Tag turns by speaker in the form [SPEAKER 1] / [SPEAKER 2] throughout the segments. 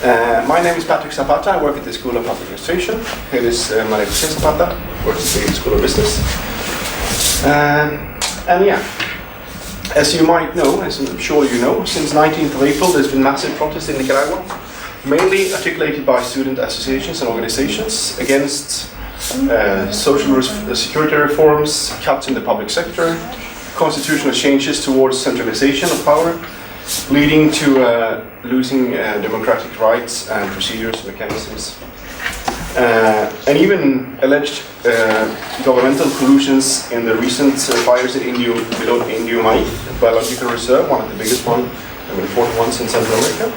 [SPEAKER 1] My name is Patrick Zapata. I work at the School of Public Administration. Here is Maria Jose Zapata, works at the School of Business. And yeah, as you might know, as I'm sure you know, since 19th of April there's been massive protests in Nicaragua, mainly articulated by student associations and organizations against social security reforms, cuts in the public sector, constitutional changes towards centralization of power, leading to losing democratic rights and procedures and mechanisms. And even alleged governmental collusions in the recent fires at Indio Maíz biological reserve, one of the biggest ones and important ones in Central America.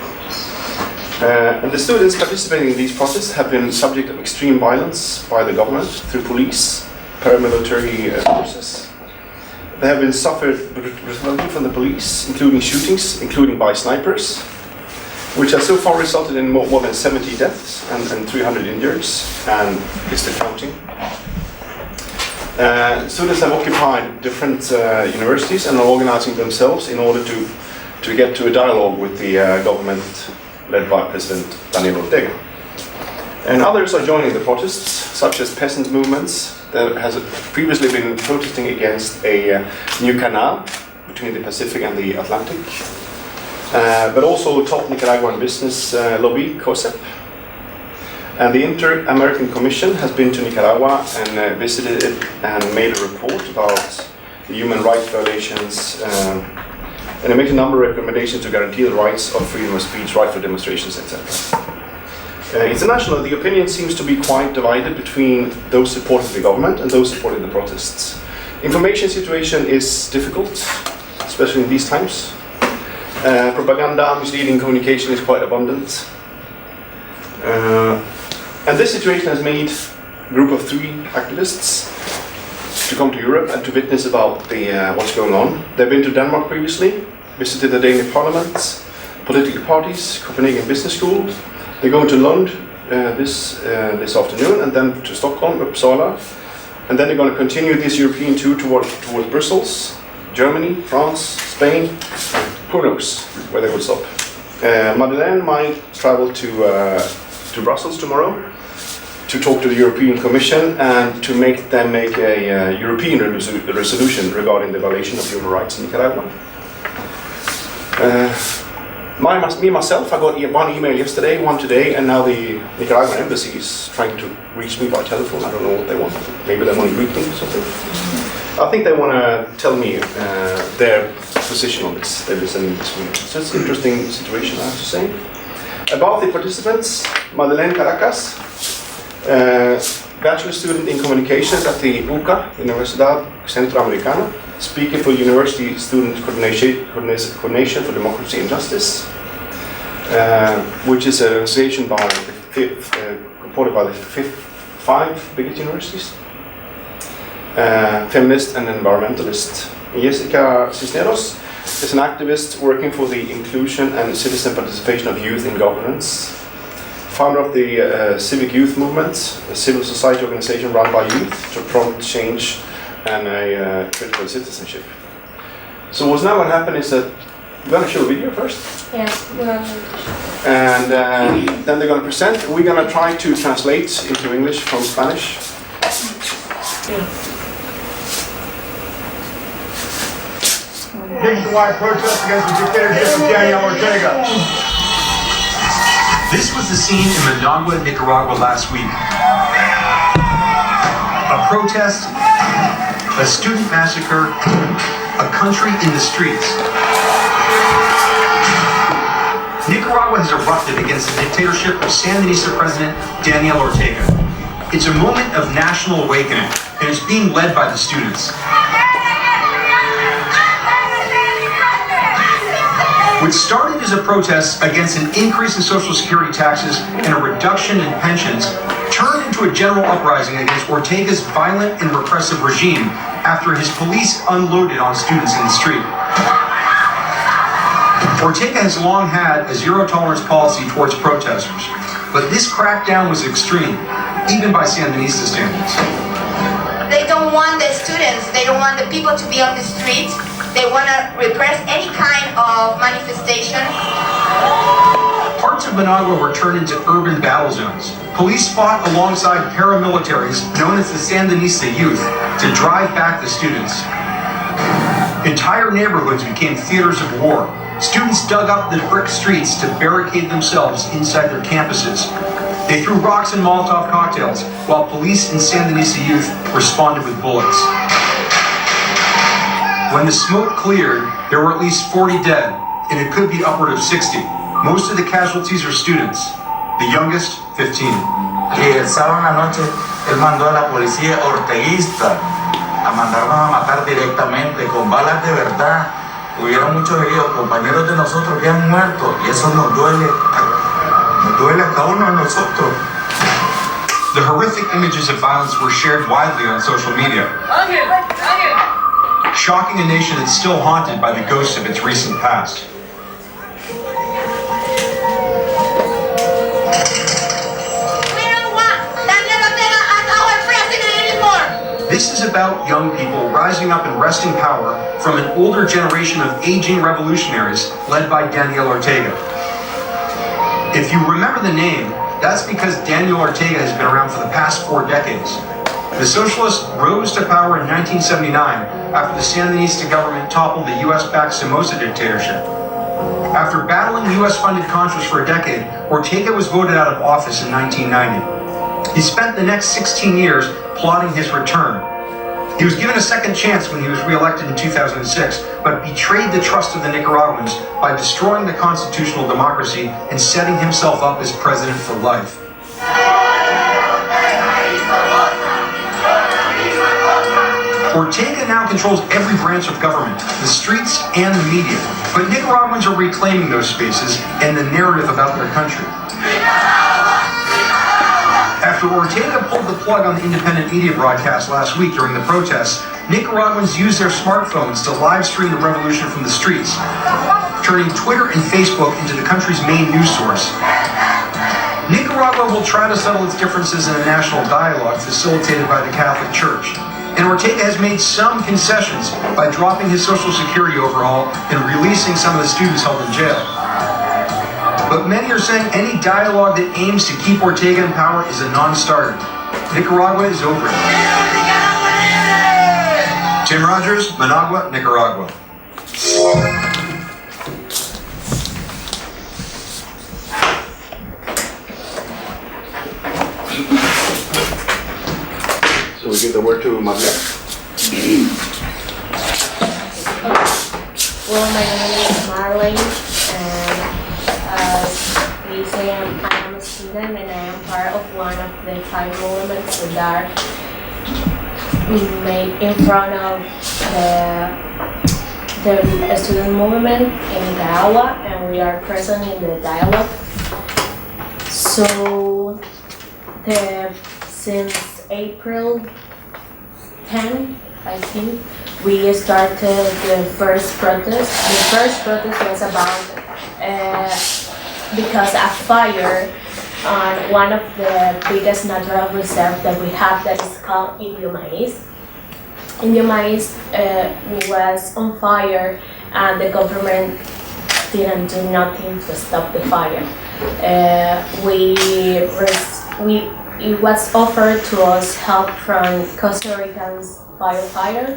[SPEAKER 1] And the students participating in these protests have been subject of extreme violence by the government through police, paramilitary forces. They have been suffered brutality from the police, including shootings, including by snipers, which has so far resulted in more than 70 deaths and 300 injuries, and is still counting. Students have occupied different universities and are organizing themselves in order to get to a dialogue with the government led by President Daniel Ortega. And others are joining the protests, such as peasant movements that has previously been protesting against a new canal between the Pacific and the Atlantic, but also top Nicaraguan business lobby, COSEP. And the Inter-American Commission has been to Nicaragua and visited it and made a report about the human rights violations, and it makes a number of recommendations to guarantee the rights of freedom of speech, right for demonstrations, etc. Internationally, the opinion seems to be quite divided between those supporting the government and those supporting the protests. Information situation is difficult, especially in these times. Propaganda, misleading communication is quite abundant. And this situation has made a group of 3 activists to come to Europe and to witness about what's going on. They've been to Denmark previously, visited the Danish Parliament, political parties, Copenhagen Business School. They're going to Lund this afternoon, and then to Stockholm, Uppsala, and then they're going to continue this European tour towards Brussels, Germany, France, Spain. Who knows where they will stop? Madeleine might travel to Brussels tomorrow to talk to the European Commission and to make them make a European resolution regarding the violation of human rights in Nicaragua. Myself, I got one email yesterday, one today, and now the Nicaraguan embassy is trying to reach me by telephone. I don't know what they want. Maybe they want to greet me or something. I think they want to tell me their position on this. They're listening this week. So it's an interesting situation, I have to say. About the participants, Madeleine Caracas, bachelor student in communications at the UCA, Universidad Centroamericana, speaker for University Student Coordination for Democracy and Justice, which is an organization supported by the 5 biggest universities, feminist and environmentalist. Jessica Cisneros is an activist working for the inclusion and citizen participation of youth in governance, founder of the Civic Youth Movement, a civil society organization run by youth to prompt change and a critical citizenship. So what's now going to happen is that we're going to show a video first.
[SPEAKER 2] Yes, we're going to.
[SPEAKER 1] And then they're going to present. We're going to try to translate into English from Spanish.
[SPEAKER 3] Nationwide protest against the dictatorship of Daniel Ortega.
[SPEAKER 4] This was the scene in Managua, Nicaragua last week. A protest, a student massacre, a country in the streets. Nicaragua has erupted against the dictatorship of Sandinista President Daniel Ortega. It's a moment of national awakening, and it's being led by the students. What started as a protest against an increase in social security taxes and a reduction in pensions turned into a general uprising against Ortega's violent and repressive regime after his police unloaded on students in the street. Ortega has long had a zero-tolerance policy towards protesters, but this crackdown was extreme, even by Sandinista standards.
[SPEAKER 5] They don't want the students, they don't want the people to be on the streets. They want to repress any kind of manifestation.
[SPEAKER 4] parts of Managua were turned into urban battle zones. Police fought alongside paramilitaries known as the Sandinista Youth to drive back the students. Entire neighborhoods became theaters of war. Students dug up the brick streets to barricade themselves inside their campuses. They threw rocks and Molotov cocktails, while police and Sandinista youth responded with bullets. When the smoke cleared, there were at least 40 dead, and it could be upward of 60. Most of the casualties are students, the youngest 15.
[SPEAKER 2] Y el sábado en la noche, él mandó a la policía orteguista a mandarnos a matar directamente, con balas de verdad. Hubieron muchos heridos, compañeros de nosotros que han muerto, y eso nos duele a cada uno de nosotros.
[SPEAKER 4] The horrific images of violence were shared widely on social media, shocking a nation that's still haunted by the ghosts of its recent past. This is about young people rising up and wresting power from an older generation of aging revolutionaries led by Daniel Ortega. If you remember the name, that's because Daniel Ortega has been around for the past 4 decades. The socialists rose to power in 1979 after the Sandinista government toppled the US-backed Somoza dictatorship. After battling US-funded Contras for a decade, Ortega was voted out of office in 1990. He spent the next 16 years plotting his return. He was given a second chance when he was re-elected in 2006, but betrayed the trust of the Nicaraguans by destroying the constitutional democracy and setting himself up as president for life. Ortega now controls every branch of government, the streets and the media, but Nicaraguans are reclaiming those spaces and the narrative about their country. After Ortega pulled the plug on the independent media broadcast last week during the protests, Nicaraguans used their smartphones to live stream the revolution from the streets, turning Twitter and Facebook into the country's main news source. Nicaragua will try to settle its differences in a national dialogue facilitated by the Catholic Church. And Ortega has made some concessions by dropping his Social Security overhaul and releasing some of the students held in jail. But many are saying any dialogue that aims to keep Ortega in power is a non-starter. Nicaragua is over it. Tim Rogers, Managua, Nicaragua.
[SPEAKER 1] So we give the word to Maria.
[SPEAKER 6] Well, my name is Marlene, and as we say, I am a student, and I am part of one of the 5 movements that are made in front of the student movement in Nicaragua, and we are present in the dialogue. So, since April 10, I think, we started the first protest. The first protest was about because a fire on one of the biggest natural reserves that we have, that is called Indio Maíz. Indio Maíz was on fire, and the government didn't do nothing to stop the fire. It was offered to us help from Costa Rican's firefighters,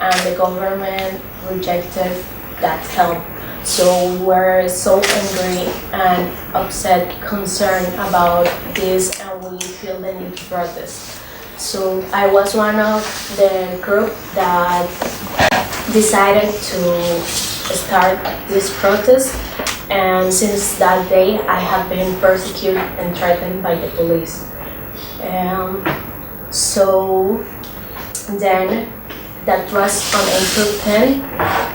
[SPEAKER 6] and the government rejected that help. So we were so angry and upset, concerned about this, and we feel the need to protest. So I was one of the group that decided to start this protest, and since that day I have been persecuted and threatened by the police. So then that was on April 10.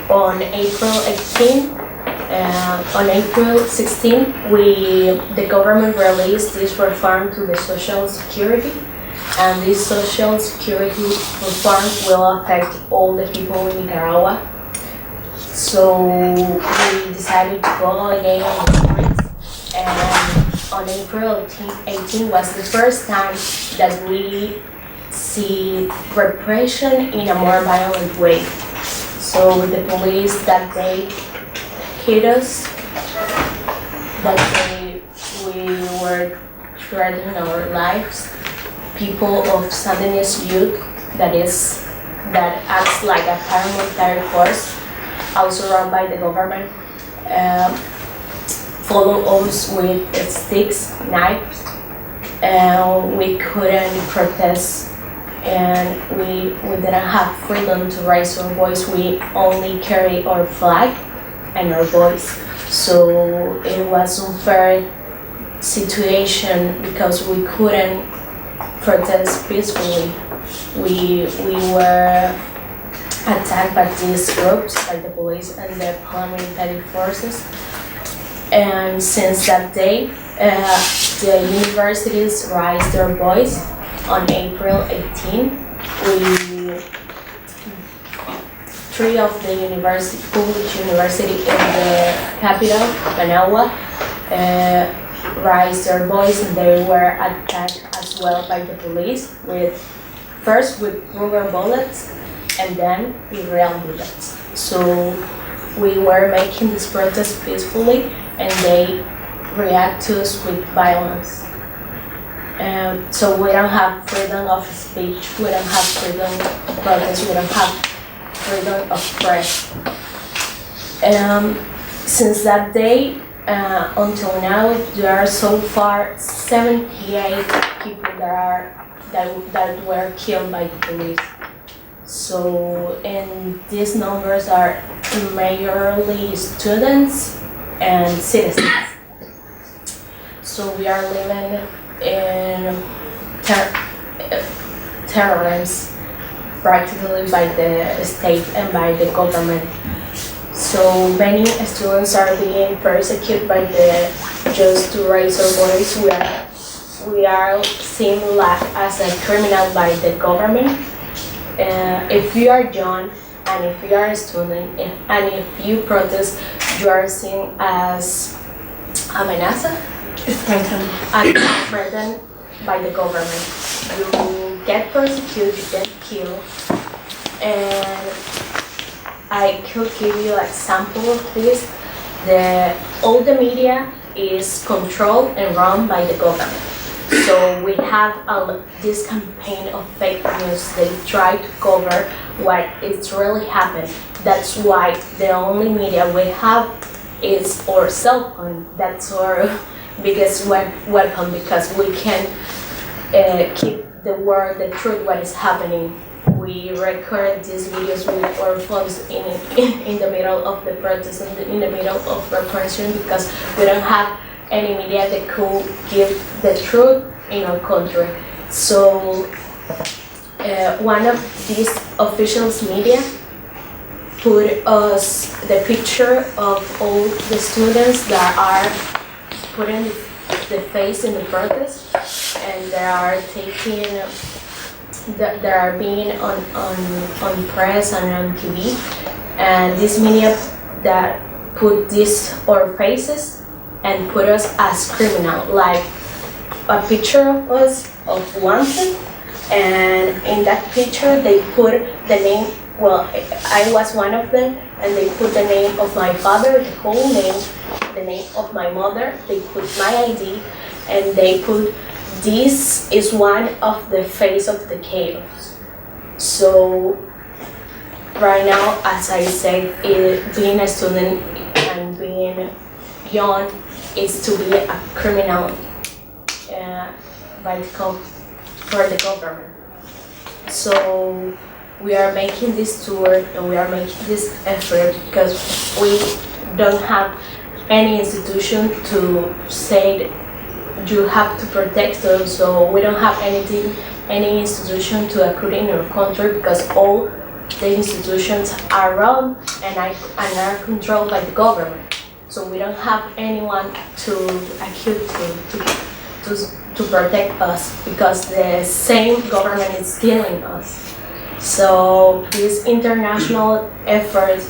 [SPEAKER 6] On April 18, on April 16, the government released this reform to the Social Security, and this Social Security reform will affect all the people in Nicaragua. So we decided to go again on the streets, and on April 18 was the first time that we see repression in a more violent way. So the police that day hit us, that they threaten our lives. People of Sandinist youth that acts like a paramilitary force, also run by the government, follow us with sticks, knives. We couldn't protest, and we didn't have freedom to raise our voice. We only carry our flag and our voice. So it was unfair situation because we couldn't protest peacefully. We were attacked by these groups, by the police and the paramilitary forces. And since that day, the universities raised their voice. On April 18, three of the public university in the capital, Managua, raised their voice, and they were attacked as well by the police, first with rubber bullets and then with real bullets. So we were making this protest peacefully, and they react to us with violence. So we don't have freedom of speech, we don't have freedom of protest, we don't have freedom of press. Since that day until now, there are so far 78 people that were killed by the police. So, and these numbers are majorly students and citizens. So we are living in terrorism practically by the state and by the government. So many students are being persecuted by just to raise our voice. We are seen like as a criminal by the government. If you are young and if you are a student and if you protest, you are seen as amenaza. Threatened by the government. You get persecuted, you get killed, and I could give you an example of this. All the media is controlled and run by the government. So we have this campaign of fake news. They try to cover what it's really happened. That's why the only media we have is our cell phone. That's our biggest weapon, because we can keep the truth, what is happening. We record these videos with our phones in the middle of the protest, in the middle of repression, because we don't have any media that could give the truth in our country. So one of these official media put us the picture of all the students that are putting the face in the protest, and they are being on press and on TV, and this media that put our faces and put us as criminal, like a picture of us of wanted, and in that picture they put the name. Well, I was one of them, and they put the name of my father, the whole name, the name of my mother, they put my ID, and they put this is one of the face of the chaos. So right now, as I said, being a student and being young is to be a criminal for the government. So we are making this tour and we are making this effort because we don't have any institution to say you have to protect us. So we don't have any institution to accrue in our country, because all the institutions are run and are controlled by the government. So we don't have anyone to accuse to protect us, because the same government is killing us. So this international effort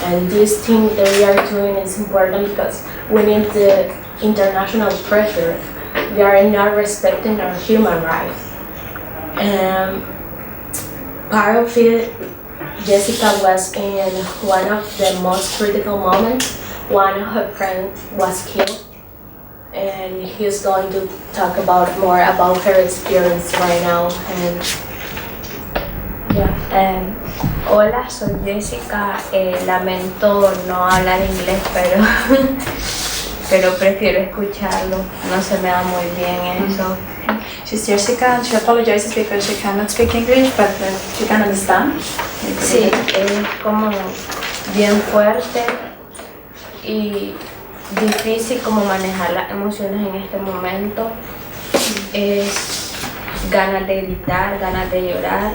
[SPEAKER 6] and this thing that we are doing is important, because we need the international pressure. We are not respecting our human rights. Part of it, Jessica was in one of the most critical moments. One of her friends was killed, and he's going to talk more about her experience right now. And yeah.
[SPEAKER 7] Hola, soy Jessica. Lamento no hablar inglés, pero prefiero escucharlo. No se me da muy bien eso.
[SPEAKER 8] She's Jessica and she apologizes because she cannot speak English, but she can understand.
[SPEAKER 7] Sí, es como bien fuerte y difícil como manejar las emociones en este momento. Es ganas de gritar, ganas de llorar,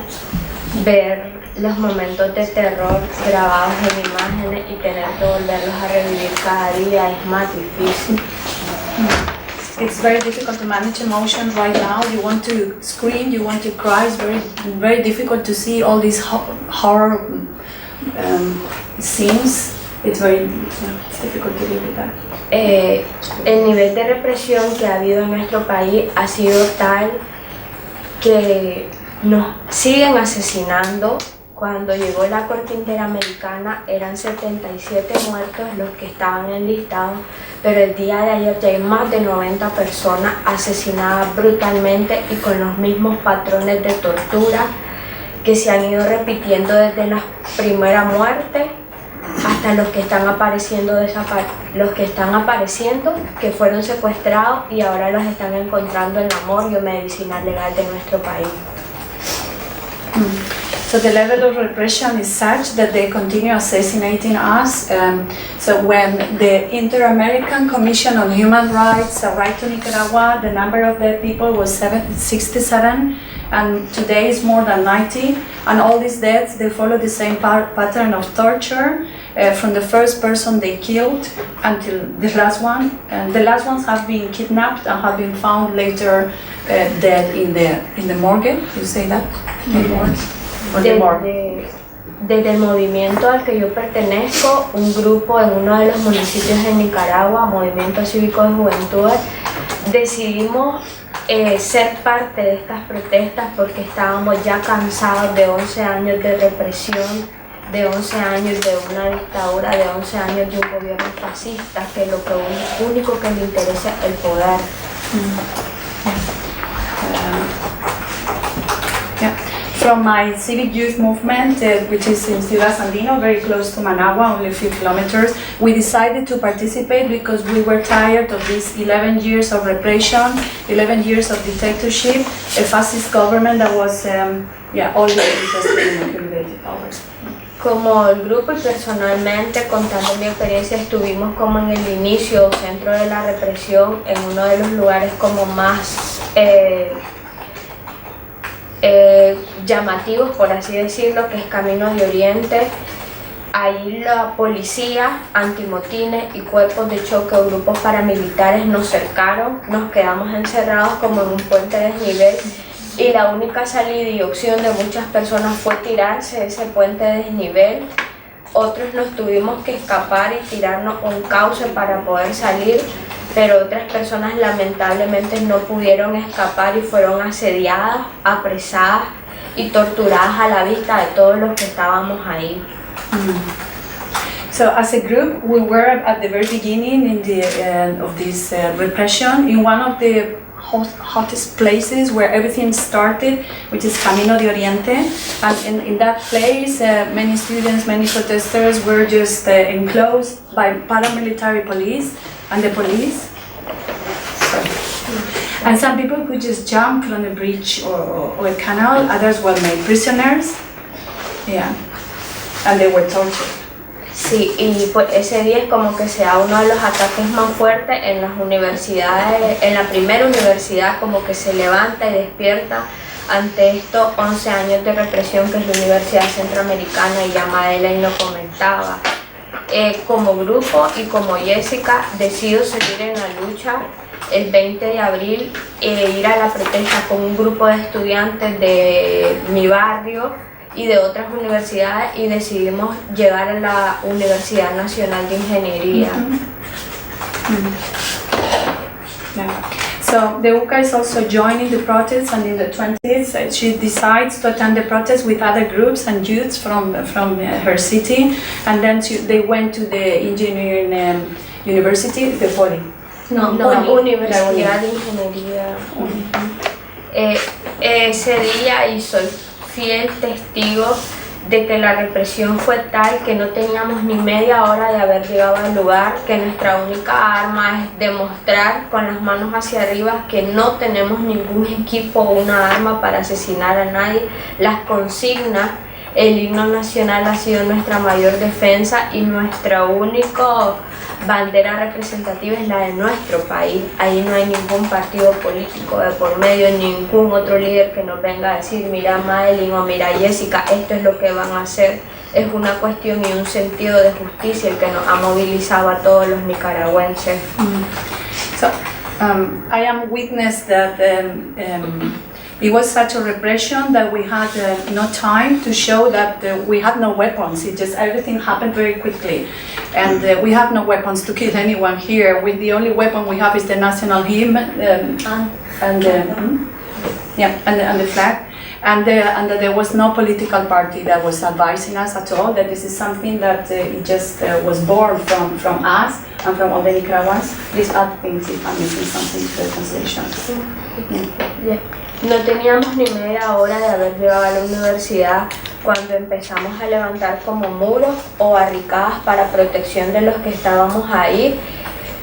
[SPEAKER 7] ver los momentos de terror grabados en imágenes y tener que volverlos a revivir cada día es más difícil.
[SPEAKER 8] It's very difficult to manage emotions right now. You want to scream, you want to cry. It's very difficult to see all these horror scenes. It's difficult to live with that.
[SPEAKER 7] El nivel de represión que ha habido en nuestro país ha sido tal que nos siguen asesinando. Cuando llegó la Corte Interamericana eran 77 muertos los que estaban enlistados, pero el día de ayer ya hay más de 90 personas asesinadas brutalmente y con los mismos patrones de tortura que se han ido repitiendo desde la primera muerte hasta los que están apareciendo, que fueron secuestrados y ahora los están encontrando en la morgue medicinal legal de nuestro país.
[SPEAKER 8] So the level of repression is such that they continue assassinating us. So when the Inter-American Commission on Human Rights arrived to Nicaragua, the number of dead people was 67, and today is more than 90. And all these deaths, they follow the same pattern of torture from the first person they killed until the last one. And the last ones have been kidnapped and have been found later dead in the morgue. You say that?
[SPEAKER 7] Desde el movimiento al que yo pertenezco, un grupo en uno de los municipios de Nicaragua, Movimiento Cívico de Juventudes, decidimos ser parte de estas protestas porque estábamos ya cansados de 11 años de represión, de 11 años de una dictadura, de 11 años de un gobierno fascista que lo único que le interesa es el poder.
[SPEAKER 8] From my civic youth movement, which is in Ciudad Sandino, very close to Managua, only a few kilometers, we decided to participate because we were tired of these 11 years of repression, 11 years of dictatorship, a fascist government that was only interested in accumulated power.
[SPEAKER 7] Como el grupo y personalmente, contando mi experiencia, estuvimos como en el inicio o centro de la represión, en uno de los lugares como más llamativos, por así decirlo, que es Camino de Oriente. Ahí la policía, antimotines y cuerpos de choque o grupos paramilitares nos cercaron, nos quedamos encerrados como en un puente de desnivel y la única salida y opción de muchas personas fue tirarse de ese puente de desnivel. Otros nos tuvimos que escapar y tirarnos un cauce para poder salir, pero otras personas lamentablemente no pudieron escapar y fueron asediadas, apresadas y torturadas a la vista de todos los que estábamos ahí.
[SPEAKER 8] So as a group, we were at the very beginning of this repression in one of the hottest places where everything started, which is Camino de Oriente. And in that place, many students, many protesters were just enclosed by paramilitary police and the police. And some people could just jump from a bridge or a canal, others were made prisoners. Yeah. And they were tortured.
[SPEAKER 7] Sí, y pues ese día es como que se da uno de los ataques más fuertes en las universidades, en la primera universidad como que se levanta y despierta ante estos 11 años de represión que es la Universidad Centroamericana y ya Madeleine lo comentaba. Como grupo y como Jessica decido seguir en la lucha el 20 de abril, ir a la protesta con un grupo de estudiantes de mi barrio y de otras universidades y decidimos llegar a la Universidad Nacional de Ingeniería.
[SPEAKER 8] Yeah. So the UCA is also joining the protest, and in the 20th she decides to attend the protest with other groups and youths from her city, and then they went to the engineering university, the poly.
[SPEAKER 7] Universidad de Ingeniería. Ese día, y soy fiel testigo de que la represión fue tal que no teníamos ni media hora de haber llegado al lugar, que nuestra única arma es demostrar con las manos hacia arriba que no tenemos ningún equipo o una arma para asesinar a nadie. Las consignas, el himno nacional ha sido nuestra mayor defensa y nuestra única bandera representativa es la de nuestro país. Ahí no hay ningún partido político de por medio, ningún otro líder que nos venga a decir mira Madeline o mira Jessica, esto es lo que van a hacer. Es una cuestión y un sentido de justicia el que nos ha movilizado a todos los nicaragüenses.
[SPEAKER 8] So, I am witness that it was such a repression that we had no time to show that we had no weapons. It just everything happened very quickly, and we have no weapons to kill anyone here. The only weapon we have is the national hymn and the flag. And there was no political party that was advising us at all that this is something that it just was born from us and from all the Nicaraguans. Please add things if I'm missing something to the translation.
[SPEAKER 7] Yeah. No teníamos ni media hora de haber llegado a la universidad cuando empezamos a levantar como muros o barricadas para protección de los que estábamos ahí,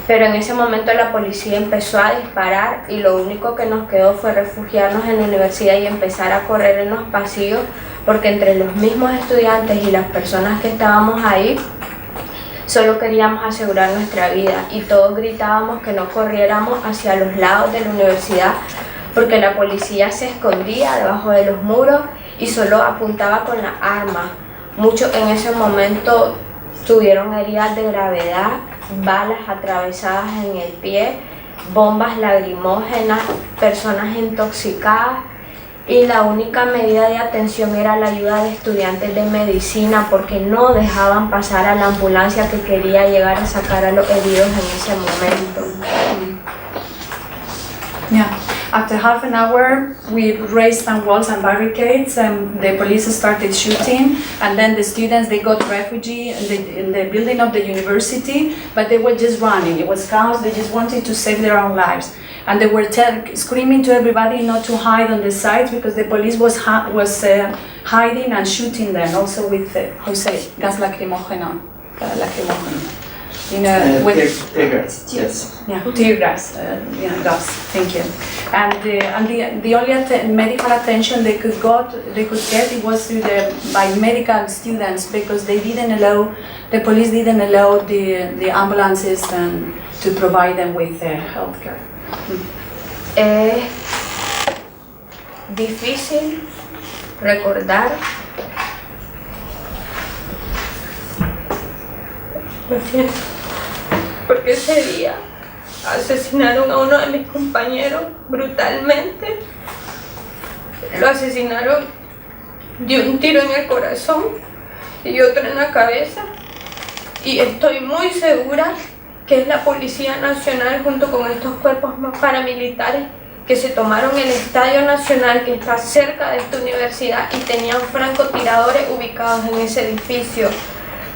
[SPEAKER 7] pero en ese momento la policía empezó a disparar y lo único que nos quedó fue refugiarnos en la universidad y empezar a correr en los pasillos, porque entre los mismos estudiantes y las personas que estábamos ahí solo queríamos asegurar nuestra vida y todos gritábamos que no corriéramos hacia los lados de la universidad porque la policía se escondía debajo de los muros y solo apuntaba con la arma. Muchos en ese momento tuvieron heridas de gravedad, balas atravesadas en el pie, bombas lacrimógenas, personas intoxicadas, y la única medida de atención era la ayuda de estudiantes de medicina porque no dejaban pasar a la ambulancia que quería llegar a sacar a los heridos en ese momento.
[SPEAKER 8] Yeah. After half an hour, we raised some walls and barricades, and the police started shooting. And then the students, they got refugee in the building of the university, but they were just running. It was chaos. They just wanted to save their own lives, and they were screaming to everybody not to hide on the sides because the police was hiding and shooting them, also with gas lacrimógeno. With
[SPEAKER 9] tear gas. Yes.
[SPEAKER 8] Yeah, tear gas. Gas. Thank you. And the only medical attention they could get it was by medical students because they didn't allow, the police didn't allow the ambulances to provide them with health care.
[SPEAKER 7] Es difícil recordar. Lo siento. Porque ese día asesinaron a uno de mis compañeros brutalmente. Lo asesinaron de un tiro en el corazón y otro en la cabeza. Y estoy muy segura que es la Policía Nacional junto con estos cuerpos paramilitares que se tomaron el Estadio Nacional que está cerca de esta universidad y tenían francotiradores ubicados en ese edificio.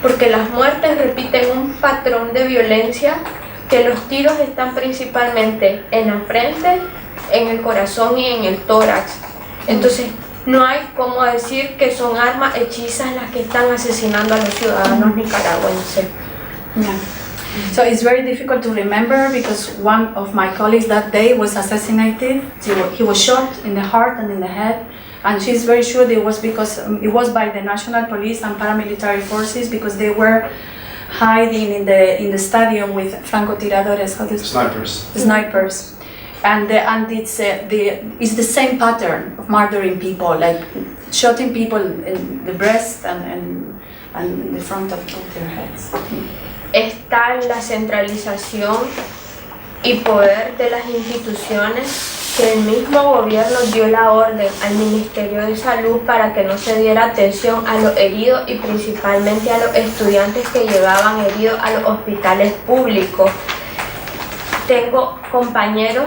[SPEAKER 7] Porque las muertes repiten un patrón de violencia, que los tiros están principalmente en la frente, en el corazón y en el tórax. Entonces, no hay cómo decir que son armas hechizas las que están asesinando a los ciudadanos nicaragüenses.
[SPEAKER 8] Yeah. So it's very difficult to remember because one of my colleagues that day was assassinated. He was shot in the heart and in the head. And she's very sure it was because it was by the national police and paramilitary forces because they were hiding in the stadium with francotiradores, snipers, and it's the same pattern of murdering people, like shooting people in the breast and in the front of their heads.
[SPEAKER 7] Está la centralización y poder de las instituciones que el mismo gobierno dio la orden al Ministerio de Salud para que no se diera atención a los heridos y principalmente a los estudiantes que llegaban heridos a los hospitales públicos. Tengo compañeros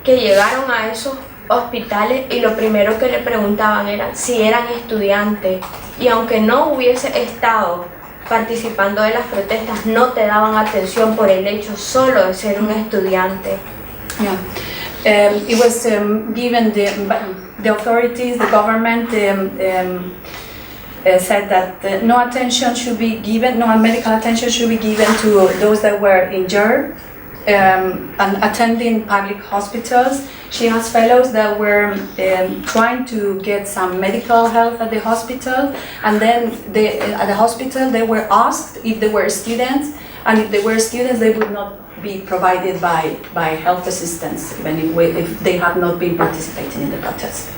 [SPEAKER 7] que llegaron a esos hospitales y lo primero que le preguntaban era si eran estudiantes y aunque no hubiese estado participando de las protestas no te daban atención por el hecho solo de ser un estudiante.
[SPEAKER 8] Yeah. It was given the authorities, the government said that no attention should be given, no medical attention should be given to those that were injured and attending public hospitals. She has fellows that were trying to get some medical help at the hospital, and then at the hospital they were asked if they were students, and if they were students they would not be provided by health assistance, even if they had not been participating in the protest.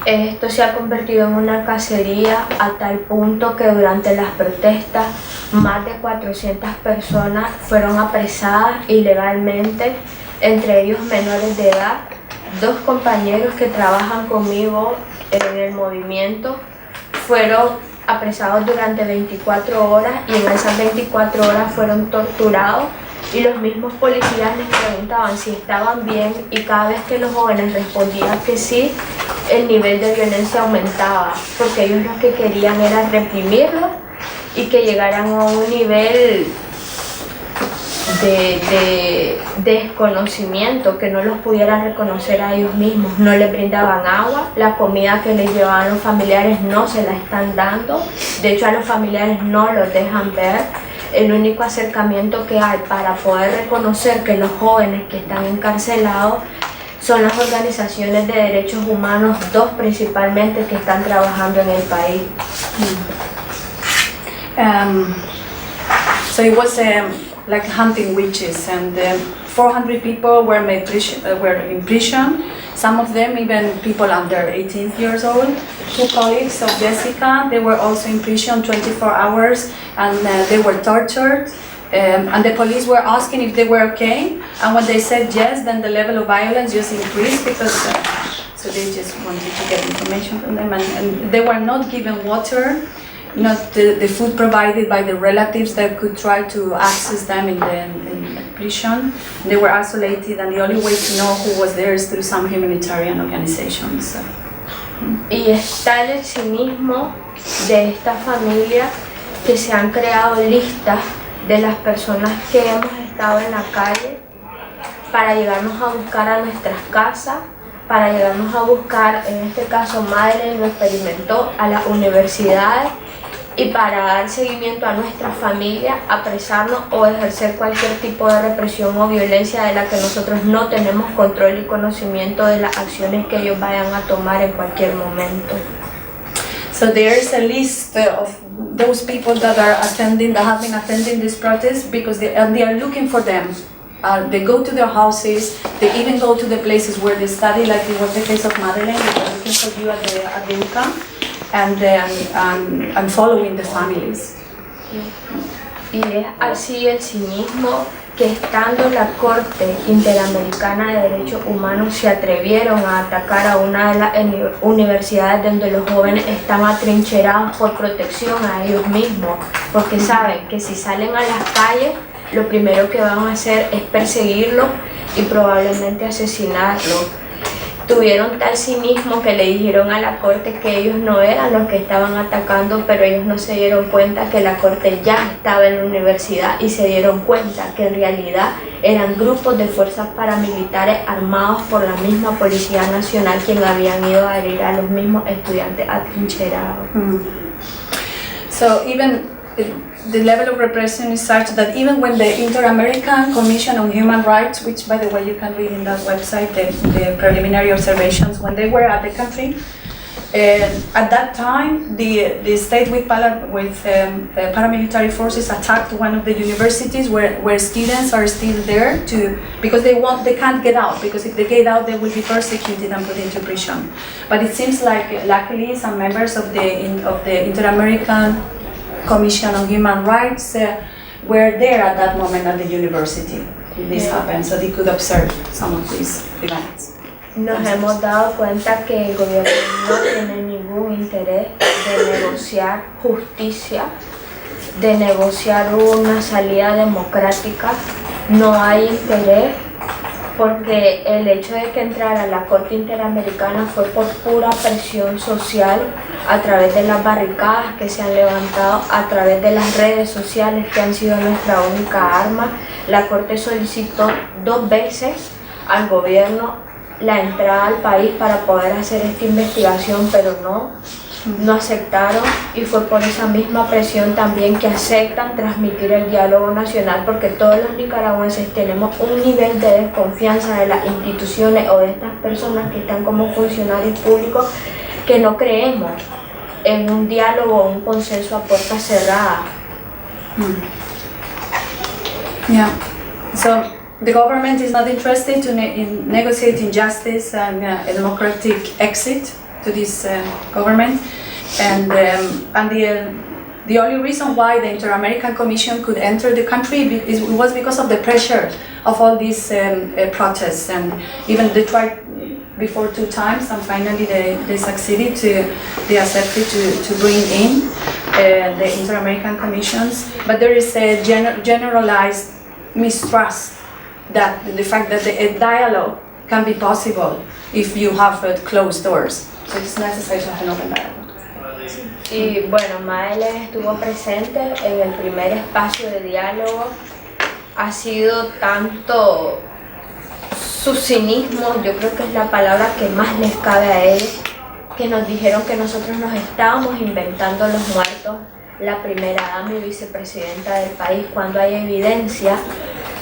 [SPEAKER 7] Esto se ha convertido en una cacería a tal punto que durante las protestas más de 400 personas fueron apresadas ilegalmente, entre ellos menores de edad. 2 compañeros que trabajan conmigo en el movimiento fueron apresados durante 24 horas y en esas 24 horas fueron torturados, y los mismos policías les preguntaban si estaban bien, y cada vez que los jóvenes respondían que sí, el nivel de violencia aumentaba, porque ellos lo que querían era reprimirlos y que llegaran a un nivel de desconocimiento, que no los pudieran reconocer a ellos mismos. No les brindaban agua, la comida que les llevaban los familiares no se la están dando, de hecho a los familiares no los dejan ver. El único acercamiento que hay para poder reconocer que los jóvenes que están encarcelados son las organizaciones de derechos humanos, 2 principalmente, que están trabajando en el país.
[SPEAKER 8] So it was like hunting witches, and 400 people were were in prison. Some of them even people under 18 years old. 2 colleagues of Jessica, they were also in prison 24 hours, and they were tortured. And the police were asking if they were okay, and when they said yes, then the level of violence just increased, because so they just wanted to get information from them, and they were not given water, not the food provided by the relatives that could try to access them in the prison. They were isolated, and the only way to know who was there is through some humanitarian organizations.
[SPEAKER 7] Y es tal el cinismo de esta familia que se han creado listas de las personas que hemos estado en la calle para llegarnos a buscar a nuestras casas, para llegarnos a buscar, en este caso Madeleine lo experimentó, a las universidades, y para dar seguimiento a nuestra familia, apresarnos o ejercer cualquier tipo de represión o violencia de la que nosotros no tenemos control y conocimiento de las acciones que ellos vayan a tomar en cualquier momento.
[SPEAKER 8] So there is a list of those people that have been attending this protest, because they are looking for them. They go to their houses, they even go to the places where they study, like it was the case of Madeleine, they were looking for you at the UCAM, and following the families.
[SPEAKER 7] Y es así el cinismo que, estando la Corte Interamericana de Derechos Humanos, se atrevieron a atacar a una de las universidades donde los jóvenes están atrincherados por protección a ellos mismos, porque saben que si salen a las calles lo primero que van a hacer es perseguirlos y probablemente asesinarlos. Tuvieron tal cinismo que le dijeron a la corte que ellos no eran los que estaban atacando, pero ellos no se dieron cuenta que la corte ya estaba en la universidad, y se dieron cuenta que en realidad eran grupos de fuerzas paramilitares armados por la misma Policía Nacional, quien habían ido a herir a los mismos estudiantes atrincherados.
[SPEAKER 8] So even the level of repression is such that even when the Inter-American Commission on Human Rights, which by the way you can read in that website, the preliminary observations, when they were at the country, at that time the state with paramilitary forces attacked one of the universities where students are still there because they can't get out, because if they get out they will be persecuted and put into prison. But it seems like luckily some members of the Inter-American Commission on Human Rights were there at that moment at the university. This happened, so they could observe some of these events.
[SPEAKER 7] Nos hemos dado cuenta que el gobierno no tiene ningún interés de negociar justicia, de negociar una salida democrática. No hay interés porque el hecho de que entrara a la Corte Interamericana fue por pura presión social a través de las barricadas que se han levantado, a través de las redes sociales que han sido nuestra única arma. La Corte solicitó 2 veces al gobierno la entrada al país para poder hacer esta investigación, pero no aceptaron, y fue por esa misma presión también que aceptan transmitir el diálogo nacional, porque todos los nicaragüenses tenemos un nivel de desconfianza de las instituciones o de estas personas que están como funcionarios públicos, que no creemos en un diálogo o un consenso a puerta cerrada.
[SPEAKER 8] Yeah. So the government is not interested in negotiating justice and a democratic exit to this government, and the only reason why the Inter-American Commission could enter the country was because of the pressure of all these protests, and even they tried before 2 times, and finally they succeeded they accepted to bring in the Inter-American Commissions, but there is a generalized mistrust that the fact that a dialogue can be possible if you have closed doors. So it's necessary to have an open dialogue.
[SPEAKER 7] Y bueno, Maeles estuvo presente en el primer espacio de diálogo. Ha sido tanto su cinismo, yo creo que es la palabra que más les cabe a él, que nos dijeron que nosotros nos estábamos inventando los muertos, la primera dama y vicepresidenta del país, cuando hay evidencia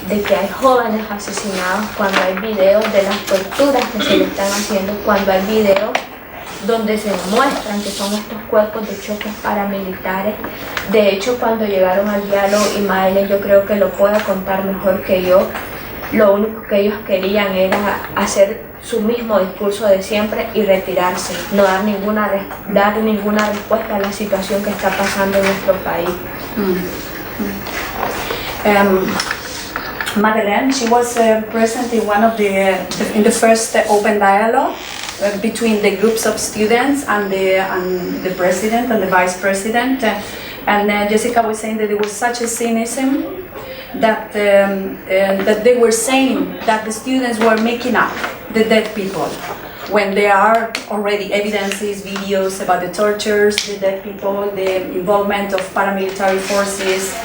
[SPEAKER 7] de que hay jóvenes asesinados, cuando hay videos de las torturas que se le están haciendo, cuando hay videos donde se muestran que son estos cuerpos de choques paramilitares. De hecho, cuando llegaron al diálogo, y Maile yo creo que lo puede contar mejor que yo, lo único que ellos querían era hacer su mismo discurso de siempre y retirarse, no dar ninguna respuesta a la situación que está pasando en nuestro país.
[SPEAKER 8] Madeleine, she was present in one of in the first open dialogue between the groups of students and the president and the vice president, and Jessica was saying that there was such a cynicism that they were saying that the students were making up the dead people when there are already evidences, videos about the tortures, the dead people, the involvement of paramilitary forces.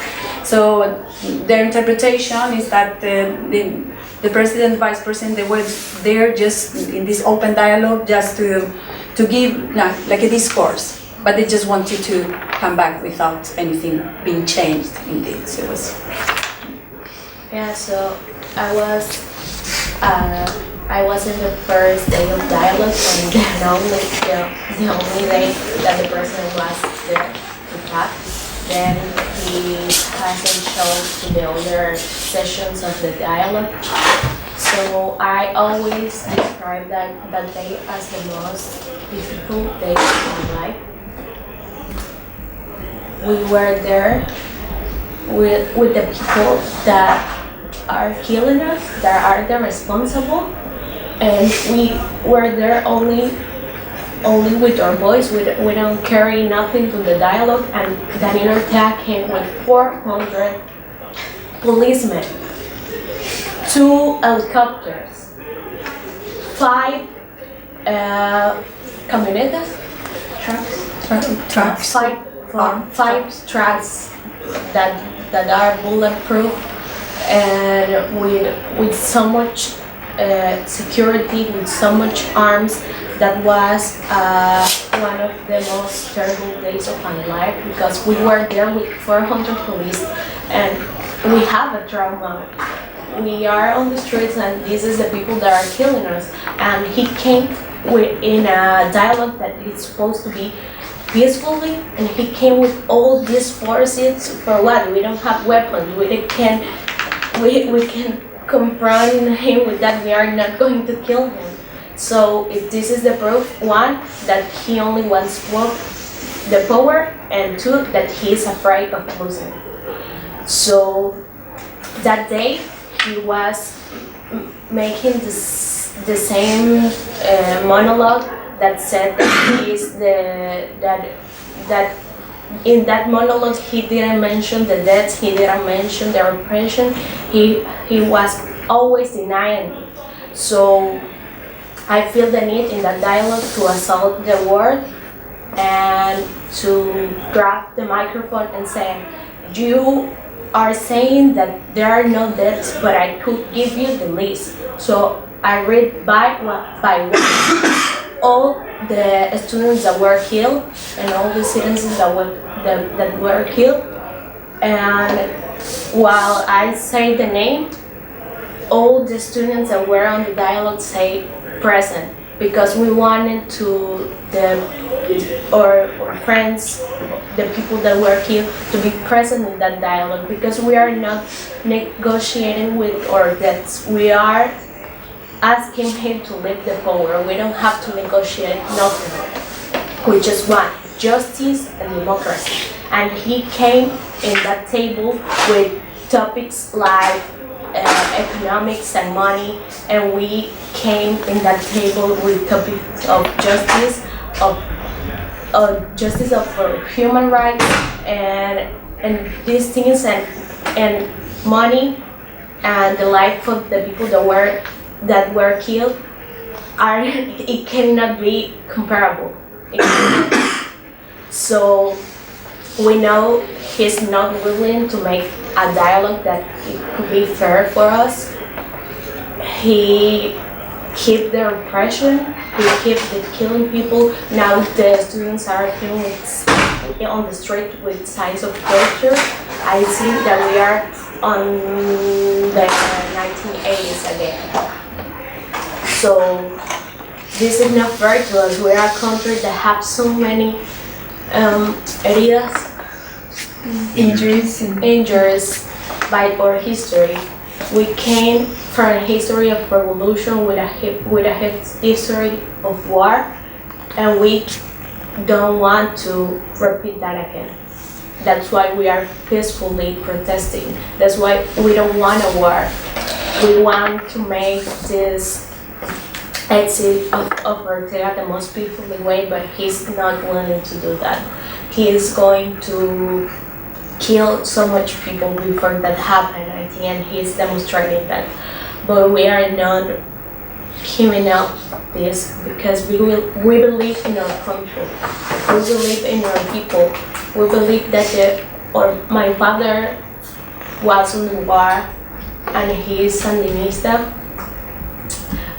[SPEAKER 8] So their interpretation is that the president, vice president, they were there just in this open dialogue just to give like a discourse, but they just wanted to come back without anything being changed indeed. So it was.
[SPEAKER 6] Yeah, so I was in the first day of dialogue, and the only day that the president was there to talk. Then he hasn't shown to the other sessions of the dialogue. So I always describe that day as the most difficult day of my life. We were there with the people that are killing us, that are the responsible, and we were there only with our voice. We don't carry nothing to the dialogue, and Daniel Ortega came with 400 policemen, 2 helicopters, 5 camionetas,
[SPEAKER 8] Trucks.
[SPEAKER 6] 5 trucks that are bulletproof, and with so much security, with so much arms. That was one of the most terrible days of my life, because we were there with 400 police, and we have a trauma. We are on the streets, and this is the people that are killing us. And he came in a dialogue that is supposed to be peacefully, and he came with all these forces for what? We don't have weapons. We can confront him with that. We are not going to kill him. So if this is the proof, 1, that he only wants the power, and 2, that he is afraid of losing. So that day he was making the same monologue that said that he is that in that monologue he didn't mention the deaths, he didn't mention the repression. He was always denying So I feel the need in that dialogue to assault the word and to grab the microphone and say, you are saying that there are no deaths, but I could give you the list. So I read by one all the students that were killed and all the citizens that were killed. And while I say the name, all the students that were on the dialogue say present, because we wanted to our friends, the people that were killed, to be present in that dialogue, because we are not negotiating with our deaths. We are asking him to leave the power. We don't have to negotiate nothing. We just want justice and democracy. And he came in that table with topics like economics and money, and we came in that table with topics of justice, of human rights, and these things, and money, and the life of the people that were killed. It cannot be comparable. So we know he's not willing to make a dialogue that it could be fair for us. He keep the repression, he keep the killing people. Now the students are killing on the street with signs of torture. I think that we are on the 1980s again. So this is not fair to us. We are a country that have so many areas, injuries by our history. We came from a history of revolution with a history of war, and we don't want to repeat that again. That's why we are peacefully protesting. That's why we don't want a war. We want to make this exit of Ortega the most peaceful way, but he's not willing to do that. He is going to kill so much people before that happened, I think, and he's demonstrating that. But we are not giving up this, because we believe in our country. We believe in our people. We believe that my father was in the war and he is Sandinista,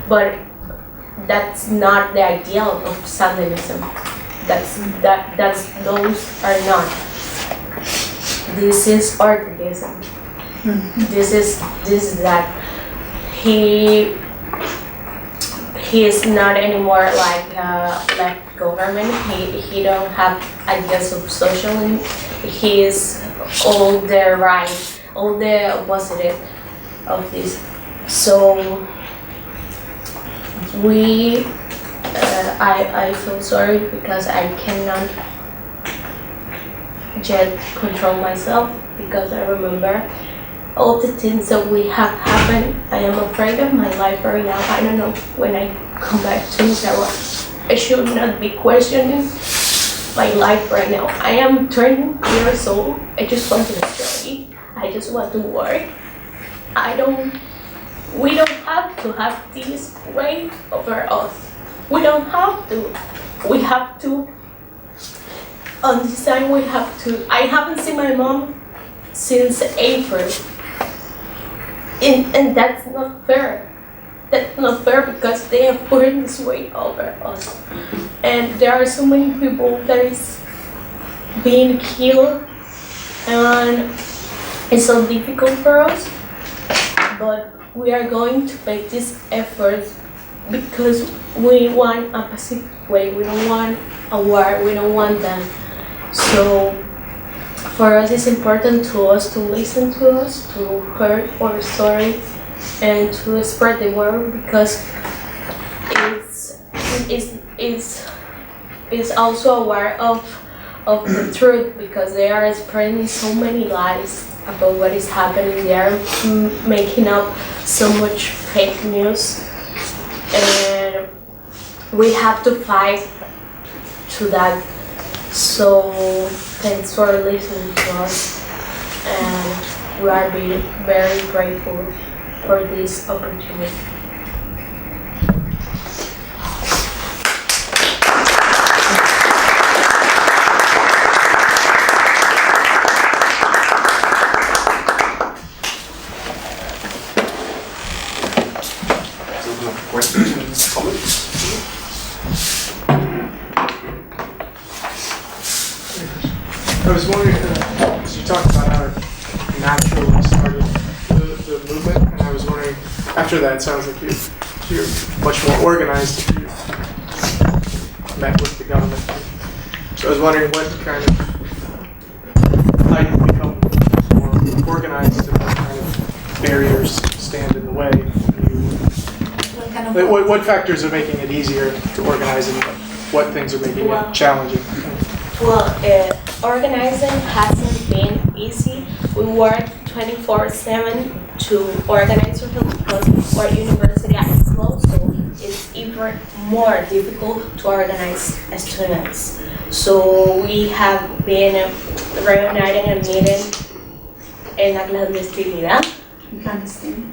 [SPEAKER 6] but that's not the ideal of Sandinism. Those are not. This is Ortegism. This is that. He is not anymore like left government. He don't have ideas of socialism. He is all the right, all the opposite of this. So I feel sorry because I cannot yet control myself, because I remember all the things that we have happened. I am afraid of my life right now. I don't know when I come back to Nicaragua. I should not be questioning my life right now. I am 20 years old. I just want to study. I just want to work. We don't have to have this weight over us. We don't have to. We have to. On this time we have to. I haven't seen my mom since April. And that's not fair. That's not fair, because they are putting this weight over us. And there are so many people that is being killed, and it's so difficult for us. But we are going to make this effort because we want a pacific way. We don't want a war. We don't want that. So for us, it's important to us to listen to us, to hear our story, and to spread the word, because it's also aware of the truth, because they are spreading so many lies about what is happening. They are making up so much fake news, and we have to fight to that. So thanks for listening to us, and we are very grateful for this opportunity.
[SPEAKER 9] was wondering, because you talked about how it naturally started the movement, and I was wondering, after that, it sounds like you're much more organized if you met with the government. So I was wondering what kind of, how you become more organized and what kind of barriers stand in the way. What factors are making it easier to organize and what things are making it challenging?
[SPEAKER 6] Well, organizing hasn't been easy. We work 24/7 to organize because our university is small, so it's even more difficult to organize students. So we have been reuniting a meeting en la clandestinidad. Clandestinity.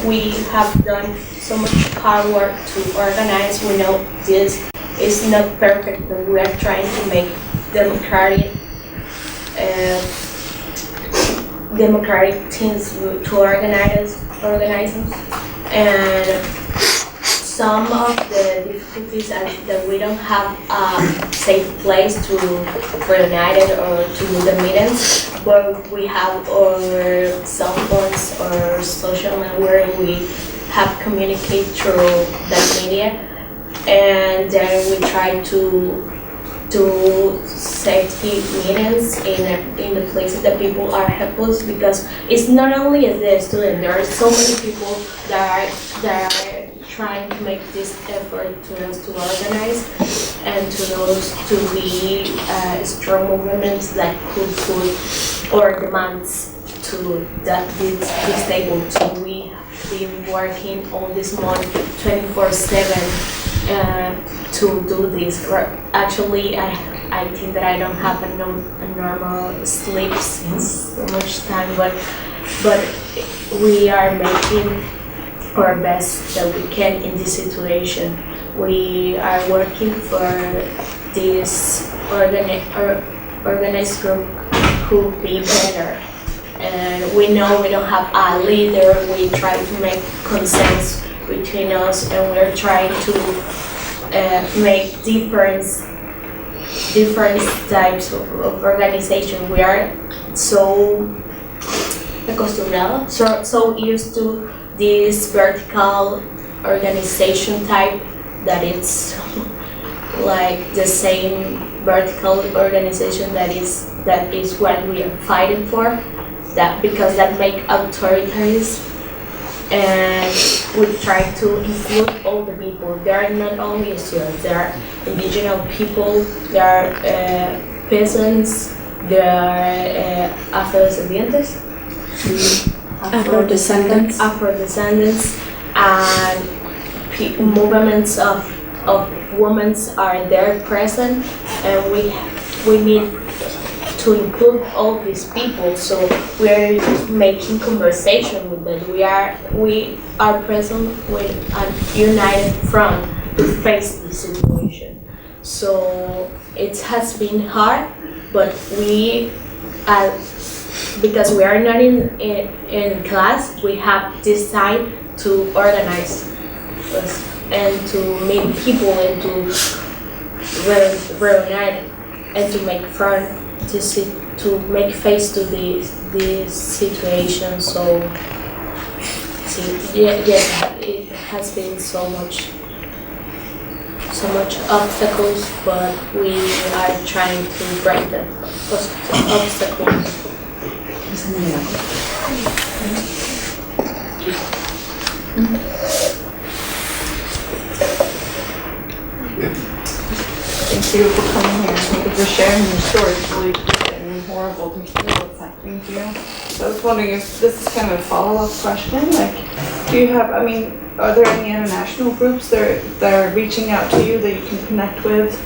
[SPEAKER 6] We have done so much hard work to organize. We know this is not perfect, but we are trying to make democratic teams to organize, and some of the difficulties are that we don't have a safe place to reunite it or to do the meetings, but we have our cell phones or social network. We have communicate through the media, and then we try to safety meetings in the places that people are helpless, because it's not only the student. There are so many people that are trying to make this effort to us to organize and to those to be strong movements that could put our demands to this table. So we have been working all this month 24/7 to do this. Actually, I think that I don't have a normal sleep since so much time, but we are making our best that we can in this situation. We are working for this organized group could be better. And we know we don't have a leader. We try to make consensus between us, and we're trying to make different types of organization. We are so acostumbrados, so used to this vertical organization type that it's like the same vertical organization that is what we are fighting for, that because that make authorities, and we try to include all the people. There are not only students, there are indigenous people, there are peasants, there are Afrodescendientes, and movements of women are there present, and we need to include all these people. So we're making conversation with them. We are present with a united front to face this situation. So it has been hard, but we because we are not in class, we have this time to organize and to meet people and to reunite and to make front to make face to this situation. So it has been so much obstacles, but we are trying to break the obstacles.
[SPEAKER 10] Thank you for coming here. Thank you for sharing your story. It's really devastating and horrible to hear what's happening to you. So I was wondering if this is kind of a follow-up question. Like, do you have, are there any international groups that are reaching out to you that you can connect with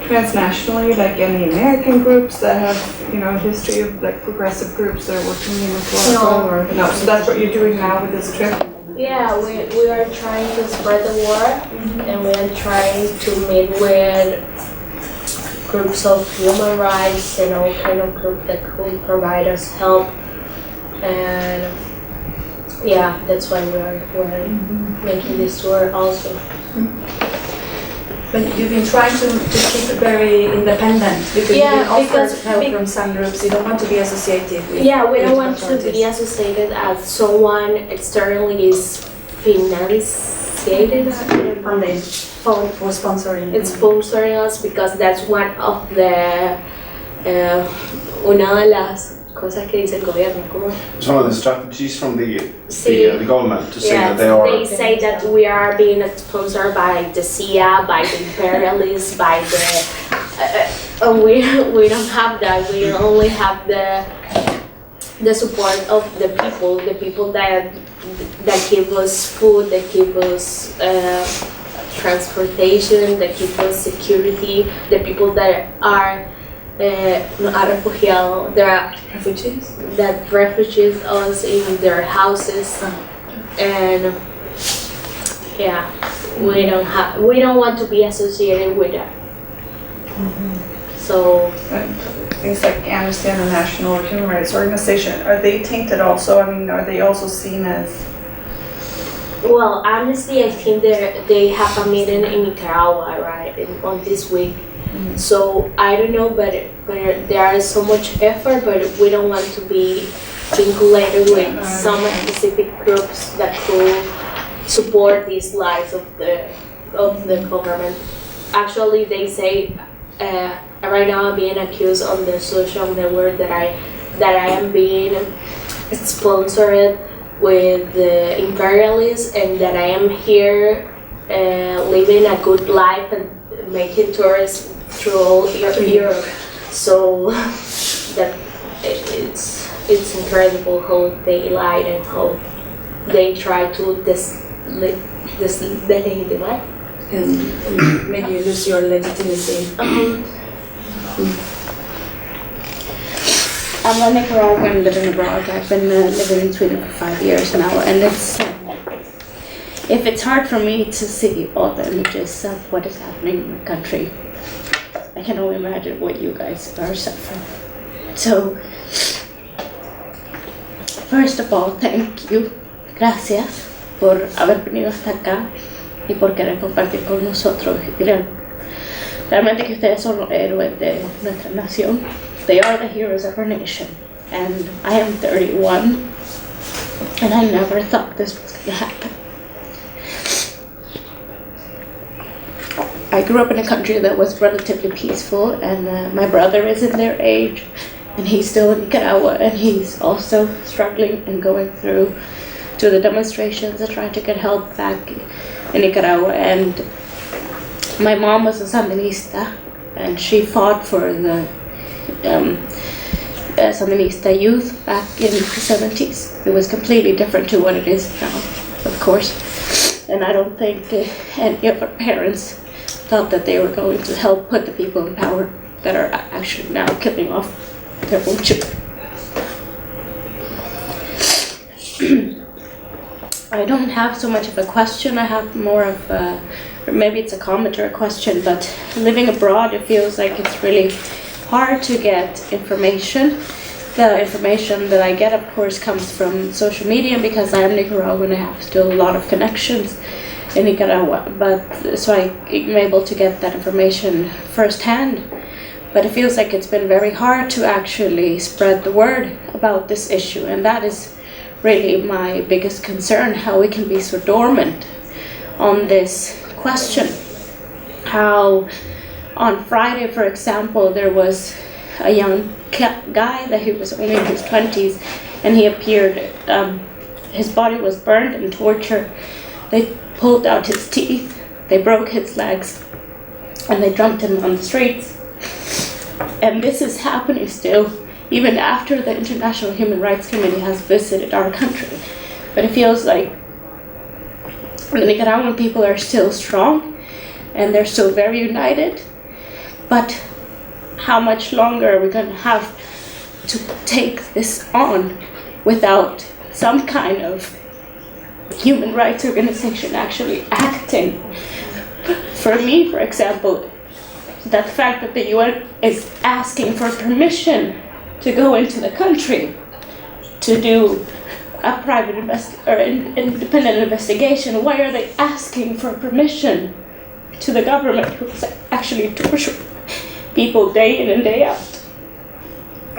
[SPEAKER 10] transnationally, like any American groups that have, a history of like progressive groups that are working in Nicaragua? No, so that's what you're doing now with this trip?
[SPEAKER 6] Yeah, we are trying to spread the word, and we are trying to meet with groups of human rights and all kind of groups that could provide us help. And yeah, that's why we're making this tour also.
[SPEAKER 8] But you've been trying to keep it very independent because
[SPEAKER 6] Yeah,
[SPEAKER 8] you've been offered
[SPEAKER 6] because
[SPEAKER 8] help from some groups. You don't want to be associated with.
[SPEAKER 6] Yeah, we don't
[SPEAKER 8] with
[SPEAKER 6] want to
[SPEAKER 8] authorities.
[SPEAKER 6] be associated as someone externally is financiated
[SPEAKER 8] And they for sponsoring.
[SPEAKER 6] It's sponsoring us because that's one of the una de las cosas que dice el gobierno. ¿Cómo?
[SPEAKER 1] It's one of the strategies from the
[SPEAKER 6] Sí.
[SPEAKER 1] the government to say
[SPEAKER 6] Yes,
[SPEAKER 1] that they are.
[SPEAKER 6] they say that we are being sponsored by the CIA, by the imperialists, by the. We don't have that. We only have the support of the people that give us food, that give us transportation, that give us security, the people that are refugiados, that refugees us in their houses, and yeah, we don't want to be associated with that. So
[SPEAKER 10] Things like Amnesty International or Human Rights Organization, are they tainted also? I mean, are they also seen as?
[SPEAKER 6] well, Amnesty, I think they have a meeting in Nicaragua, right, on this week. So I don't know, but there is so much effort, but we don't want to be vinculated with some specific groups that could support these lies of the government. Actually, they say right now I'm being accused on the social network that I am being sponsored with the imperialists and that I am here living a good life and making tourists through all Europe. So that it's incredible how they lie and how they try to delegitimize.
[SPEAKER 8] And maybe you lose your legitimacy. I'm a Nicaraguan living abroad. I've been living in Sweden for 5 years now, and if it's hard for me to see all the images of what is happening in the country, I can only imagine what you guys are suffering. So, first of all, thank you. Gracias por haber venido hasta acá y por querer compartir con nosotros. Realmente que ustedes son los héroes de nuestra nación. They are the heroes of our nation. And I am 31, and I never thought this was going to happen. I grew up in a country that was relatively peaceful, and my brother is in their age, and he's still in Nicaragua, and he's also struggling and going through the demonstrations and trying to get help back in Nicaragua. And my mom was a Sandinista, and she fought for the Sandinista youth back in the 70s. It was completely different to what it is now, of course. And I don't think any of our parents thought that they were going to help put the people in power that are actually now killing off their own children. I don't have so much of a question. I have more of a, or maybe it's a comment or a question, but living abroad, it feels like it's really hard to get information. The information that I get, of course, comes from social media because I am Nicaraguan. I have still a lot of connections in Nicaragua, but so I'm able to get that information firsthand. But it feels like it's been very hard to actually spread the word about this issue, and that is really my biggest concern, how we can be so dormant on this question. How on Friday, for example, there was a young guy that he was only in his 20s, and he appeared, his body was burned and tortured. They pulled out his teeth, they broke his legs, and they dumped him on the streets. And this is happening still, even after the International Human Rights Committee has visited our country. But it feels like the Nicaraguan people are still strong, and they're still very united. But how much longer are we going to have to take this on without some kind of human rights organization actually acting? For me, for example, that fact that the UN is asking for permission to go into the country to do
[SPEAKER 6] a private independent investigation? Why are they asking for permission to the government who's actually torturing people day in and day out?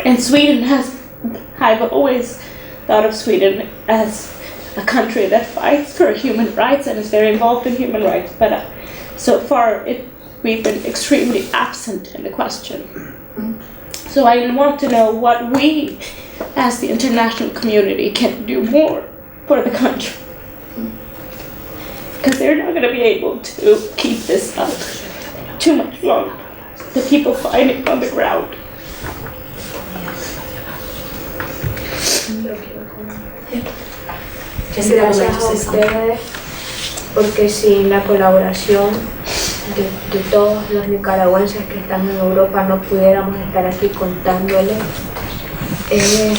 [SPEAKER 6] And Sweden I've always thought of Sweden as a country that fights for human rights and is very involved in human rights, but so far we've been extremely absent in the question. So I want to know what we, as the international community, can do more for the country. Because they're not going to be able to keep this up too much longer. The people fighting on the ground.
[SPEAKER 7] Gracias a ustedes, porque sin la colaboración de todos los nicaragüenses que están en Europa no pudiéramos estar aquí contándoles. Es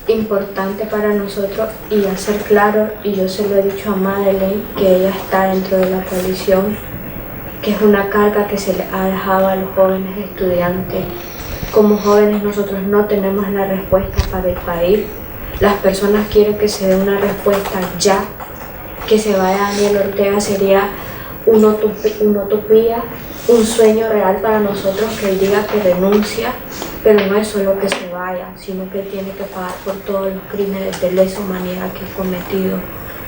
[SPEAKER 7] importante para nosotros y hacer claro, y yo se lo he dicho a Madeleine, que ella está dentro de la coalición, que es una carga que se le ha dejado a los jóvenes estudiantes. Como jóvenes nosotros no tenemos la respuesta para el país. Las personas quieren que se dé una respuesta ya. Que se vaya Daniel Ortega sería una utopía, un sueño real para nosotros, que él diga que renuncia, pero no es solo que se vaya, sino que tiene que pagar por todos los crímenes de lesa humanidad que ha cometido,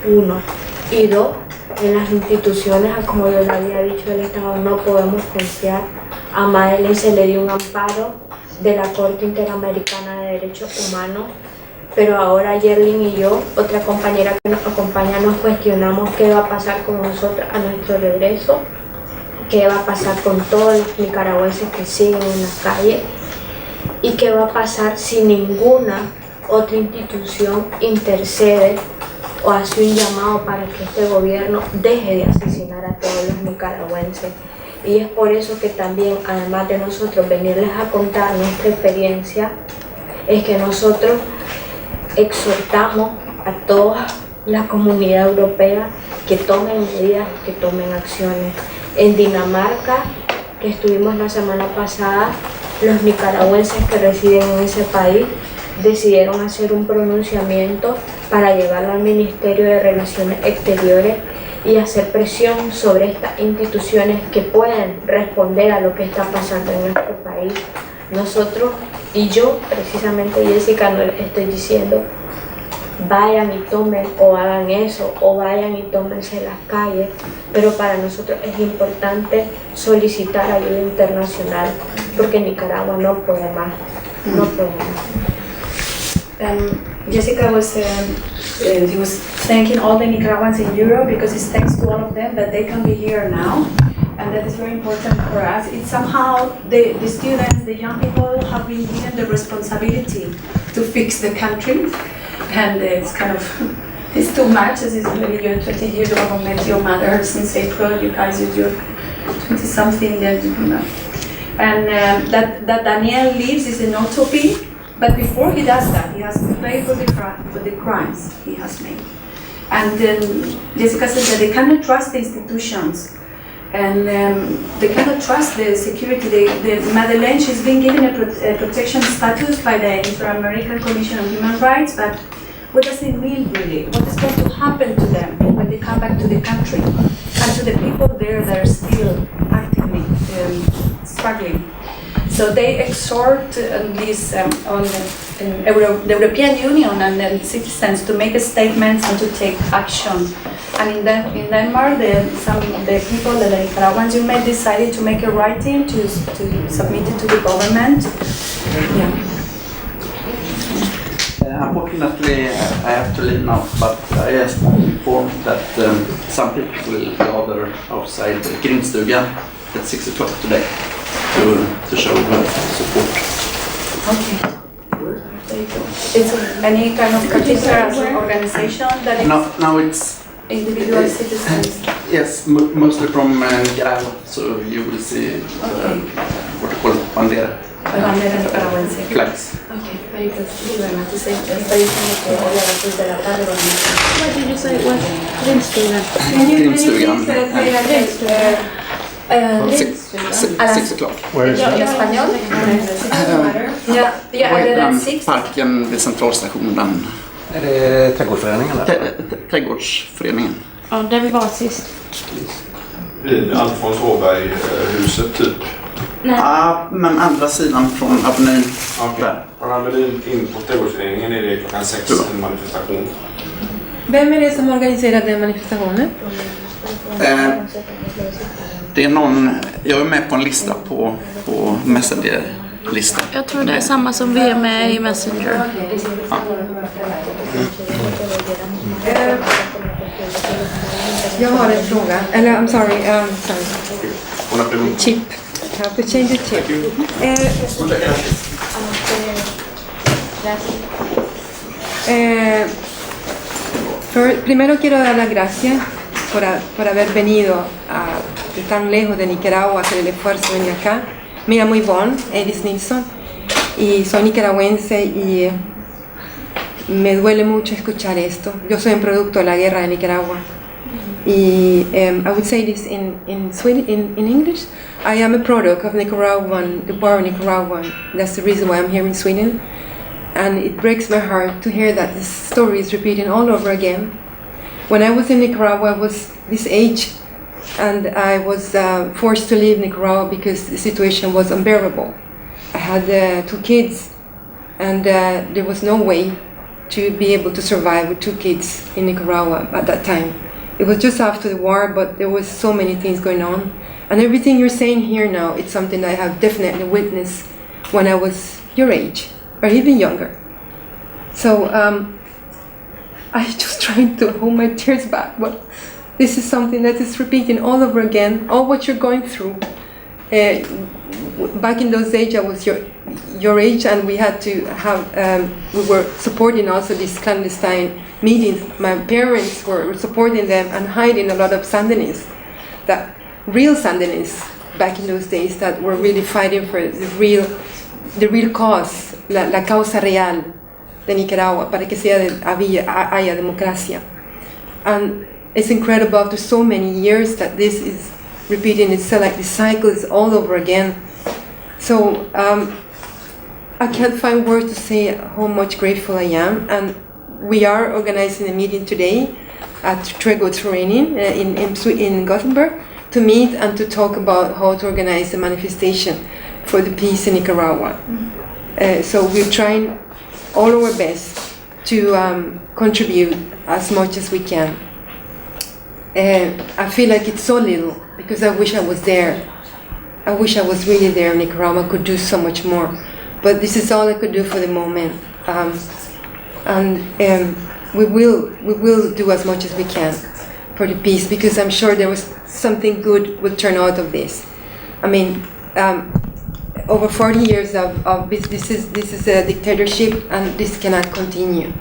[SPEAKER 7] uno. Y dos, en las instituciones, como yo le había dicho, del Estado no podemos confiar. A Madeleine se le dio un amparo de la Corte Interamericana de Derechos Humanos, pero ahora Yerlin y yo, otra compañera que nos acompaña, nos cuestionamos qué va a pasar con nosotros a nuestro regreso, qué va a pasar con todos los nicaragüenses que siguen en las calles y qué va a pasar si ninguna otra institución intercede o hace un llamado para que este gobierno deje de asesinar a todos los nicaragüenses. Y es por eso que también, además de nosotros venirles a contar nuestra experiencia, es que nosotros exhortamos a toda la comunidad europea que tomen medidas, que tomen acciones. En Dinamarca, que estuvimos la semana pasada, los nicaragüenses que residen en ese país decidieron hacer un pronunciamiento para llevarlo al Ministerio de Relaciones Exteriores y hacer presión sobre estas instituciones que pueden responder a lo que está pasando en nuestro país. Nosotros y yo, precisamente Jessica, no les estoy diciendo vayan y tomen o hagan eso o vayan y tómense las calles, pero para nosotros es importante solicitar ayuda internacional porque Nicaragua no puede más, no puede más.
[SPEAKER 8] Jessica was thanking all the Nicaraguans in Europe because it's thanks to all of them that they can be here now. And that is very important for us. It's somehow the students, the young people have been given the responsibility to fix the country. And it's kind of, it's too much, as it's really your 20 years ago, I met your mother since April, you guys with your 20 something, and that Daniel lives is an utopia, but before he does that, he has to pay for the crimes he has made. And Jessica says that they cannot trust the institutions. And they cannot trust the security. The Madeleine, she's been given a protection status by the Inter-American Commission on Human Rights, but what does it mean really? What is going to happen to them when they come back to the country? And to the people there that are still actively struggling. So they exhort this on the European Union and the citizens to make statements and to take action. And in Denmark, some of the people, the Nicaraguans, you may decided to make a writing to submit it to the government. Yeah.
[SPEAKER 11] Unfortunately, I have to leave now, but I just informed that some people will gather outside Grimstugan at 6 o'clock today to show support.
[SPEAKER 8] Okay. Is it any kind of particular organization that is?
[SPEAKER 11] No, it's
[SPEAKER 8] individual citizens.
[SPEAKER 11] Yes, mostly from Nicaragua, so you will see what you call bandera.
[SPEAKER 8] Bandera nicaragüense.
[SPEAKER 11] Flags.
[SPEAKER 8] Okay, very good.
[SPEAKER 6] What did you say it was? Grimstugan.
[SPEAKER 8] Can you please say
[SPEAKER 11] that 6 o'clock.
[SPEAKER 3] Where is
[SPEAKER 8] ¿En español? Yeah,
[SPEAKER 11] Parken vid centralstationen.
[SPEAKER 12] Är det trädgårdsföreningen eller?
[SPEAKER 11] Trädgårdsföreningen.
[SPEAKER 8] Ja, där vi var sist.
[SPEAKER 1] Allt från Småberghuset typ.
[SPEAKER 11] Ja, men andra sidan från Avenyn.
[SPEAKER 1] Okej. Från Avenyn in på trädgårdsföreningen är det klockan 6 en manifestation.
[SPEAKER 13] Vem är det som organiserar den manifestationen?
[SPEAKER 11] Det är någon, jag är med på en lista på Messenger-listan.
[SPEAKER 8] Jag tror det är samma som vi är med i Messenger.
[SPEAKER 11] Ja.
[SPEAKER 13] Jag har en fråga. Eller, I'm sorry. Chip. I have to change the chip. Primero quiero dar las gracias por haber venido de tan lejos de Nicaragua a hacer el esfuerzo de venir acá. Me llamo Yvonne Edis Nilsson y soy nicaragüense y me duele mucho escuchar esto. Yo soy un producto de la guerra de Nicaragua. I would say this in English. I am a product of Nicaraguan, the war in Nicaragua. That's the reason why I'm here in Sweden. And it breaks my heart to hear that this story is repeating all over again. When I was in Nicaragua, I was this age, and I was forced to leave Nicaragua because the situation was unbearable. I had 2 kids, and there was no way to be able to survive with 2 kids in Nicaragua at that time. It was just after the war, but there was so many things going on. And everything you're saying here now, it's something I have definitely witnessed when I was your age, or even younger. So I just trying to hold my tears back, but this is something that is repeating all over again, all what you're going through. Back in those days, I was your age, and we had to have, we were supporting also these clandestine meetings. My parents were supporting them and hiding a lot of Sandinistas, that real Sandinistas back in those days that were really fighting for the real cause, la causa real de Nicaragua, para que haya democracia. And it's incredible after so many years that this is repeating itself, like the cycle is all over again. So I can't find words to say how much grateful I am. And we are organizing a meeting today at Trädgårdsföreningen in Gothenburg to meet and to talk about how to organize a manifestation for the peace in Nicaragua. So we're trying all our best to contribute as much as we can. I feel like it's so little because I wish I was there. I wish I was really there in Nicaragua. I could do so much more. But this is all I could do for the moment. We will do as much as we can for the peace, because I'm sure there was something good will turn out of this. I mean, over 40 years of this is a dictatorship, and this cannot continue.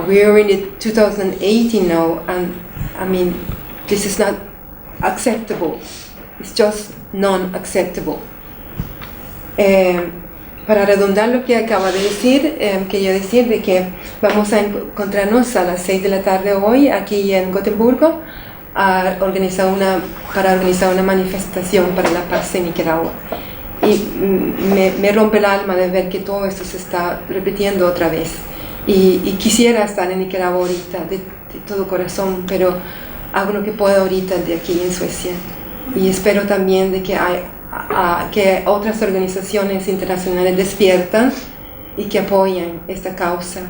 [SPEAKER 13] We are in the 2018 now, and I mean, this is not acceptable. It's just non-acceptable. Para redondar lo que acaba de decir, quería decir de que vamos a encontrarnos a las 6 de la tarde hoy aquí en Gotemburgo para organizar una manifestación para la paz en Nicaragua. Y me rompe el alma de ver que todo esto se está repitiendo otra vez. Y quisiera estar en Nicaragua ahorita, de todo corazón, pero hago lo que puedo ahorita de aquí en Suecia. Y espero también de que que otras organizaciones internacionales despiertan y que apoyen esta causa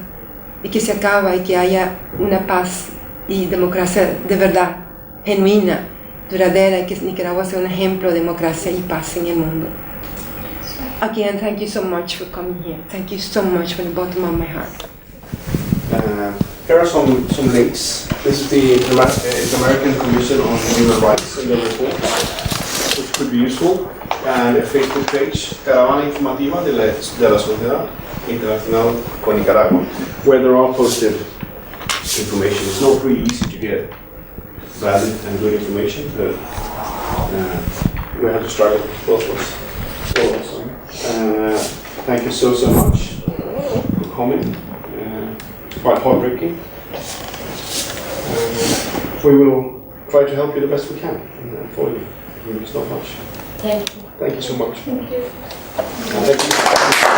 [SPEAKER 13] y que se acabe y que haya una paz y democracia de verdad, genuina, duradera, y que Nicaragua sea un ejemplo de democracia y paz en el mundo. Again, thank you so much for coming here. Thank you so much from the bottom of my heart.
[SPEAKER 1] Here are some links. This is the American Commission on Human Rights in the report, which could be useful, and a Facebook page, Caravana Informativa de la Sociedad Internacional con Nicaragua, where there are posted information. It's not really easy to get valid and good information, but we have to struggle both of us. Thank you so much for coming. Quite heartbreaking. We will try to help you the best we can for you. Thank you so much.
[SPEAKER 6] Thank you.
[SPEAKER 1] Thank you so much.
[SPEAKER 6] Thank you.
[SPEAKER 1] Thank you.